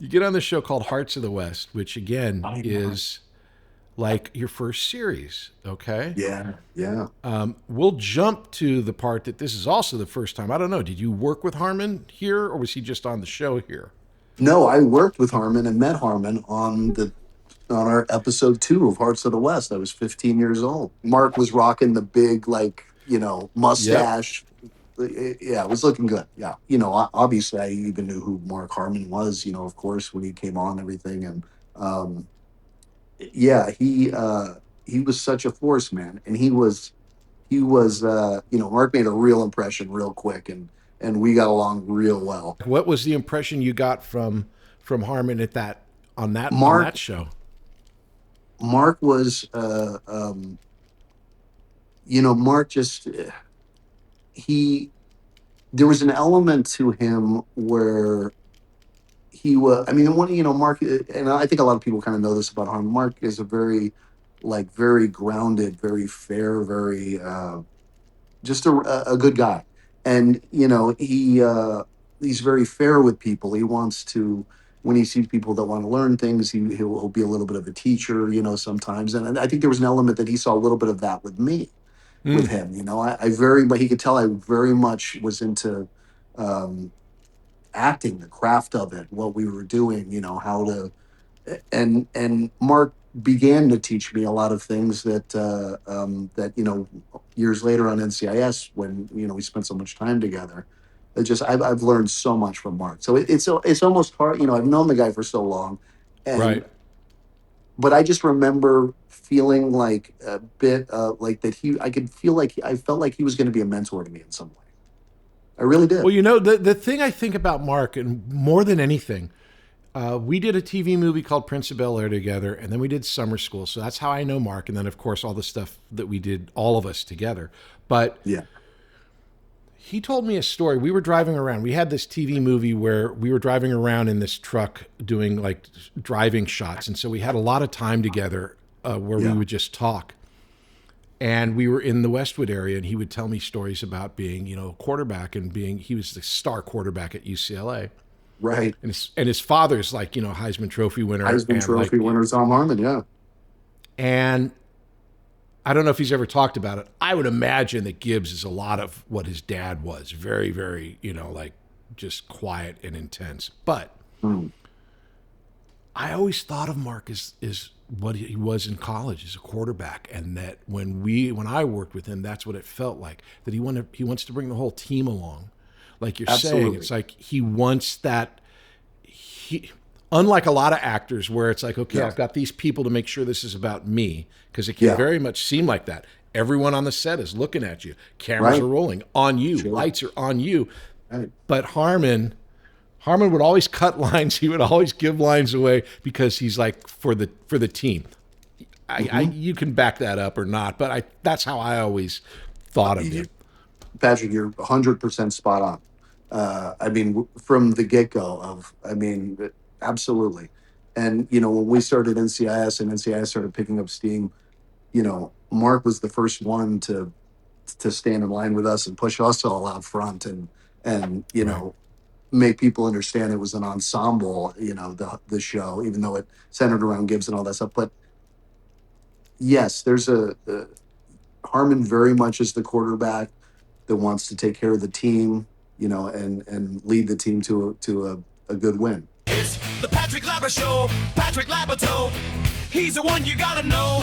You get on the show called Hearts of the West, which again is like your first series. Okay. Yeah, yeah. We'll jump to the part that this is also the first time. I don't know. Did you work with Harmon here, or was he just on the show here? No, I worked with Harmon and met Harmon on our episode 2 of Hearts of the West. I was 15 years old. Mark was rocking the big, like, Yep. mustache. Yeah, it was looking good. Yeah. Obviously I even knew who Mark Harmon was, of course, when he came on and everything. And um, yeah, he was such a force, man. And Mark made a real impression real quick, and we got along real well. What was the impression you got from Harmon at that on Mark that show? Mark was Mark just he there was an element to him where he was. I mean, Mark, and I think a lot of people kind of know this about Harmon. Mark is a very, like, very grounded, very fair, very just a good guy, and he's very fair with people. He wants to. When he sees people that want to learn things, he'll be a little bit of a teacher, sometimes. And I think there was an element that he saw a little bit of that with me, with Mm, him. I very, but he could tell I very much was into um, acting, the craft of it, what we were doing, how to, and Mark began to teach me a lot of things that years later on NCIS, when we spent so much time together. I've learned so much from Mark. So it's almost hard. I've known the guy for so long, and right. but I just remember feeling like a bit like that I could feel like I felt like he was going to be a mentor to me in some way. I really did. Well, the thing I think about Mark, and more than anything, we did a TV movie called Prince of Bel Air together, and then we did Summer School. So that's how I know Mark. And then, of course, all the stuff that we did, all of us together. But Yeah. he told me a story. We were driving around. We had this TV movie where we were driving around in this truck doing like driving shots. And so we had a lot of time together where we Yeah. would just talk. And we were in the Westwood area, and he would tell me stories about being, a quarterback and he was the star quarterback at UCLA. Right. And his father's like, Heisman Trophy winner Heisman and like, Trophy winner Tom Harmon. Yeah. and I don't know if he's ever talked about it. I would imagine that Gibbs is a lot of what his dad was. Very, very, like just quiet and intense. But Mm. I always thought of Mark as what he was in college as a quarterback, and that when I worked with him, that's what it felt like. That he wants to bring the whole team along. Like you're saying, Absolutely. it's like he wants that. He, unlike a lot of actors, where it's like, okay, Yeah. I've got these people to make sure this is about me, because it can Yeah. very much seem like that. Everyone on the set is looking at you. Cameras Right. are rolling on you. Sure. Lights are on you. Right. But Harmon would always cut lines. He would always give lines away because he's like for the team. You can back that up or not, but that's how I always thought of him. Patrick, you're 100% spot on. I mean, from the get go absolutely. And, when we started NCIS and NCIS started picking up steam, Mark was the first one to stand in line with us and push us all out front, and Right. make people understand it was an ensemble, the show, even though it centered around Gibbs and all that stuff. But yes, there's Harmon very much is the quarterback that wants to take care of the team, and lead the team to a good win. It's the Patrick Labyorteaux Show. Patrick Labyorteaux. He's the one you gotta know.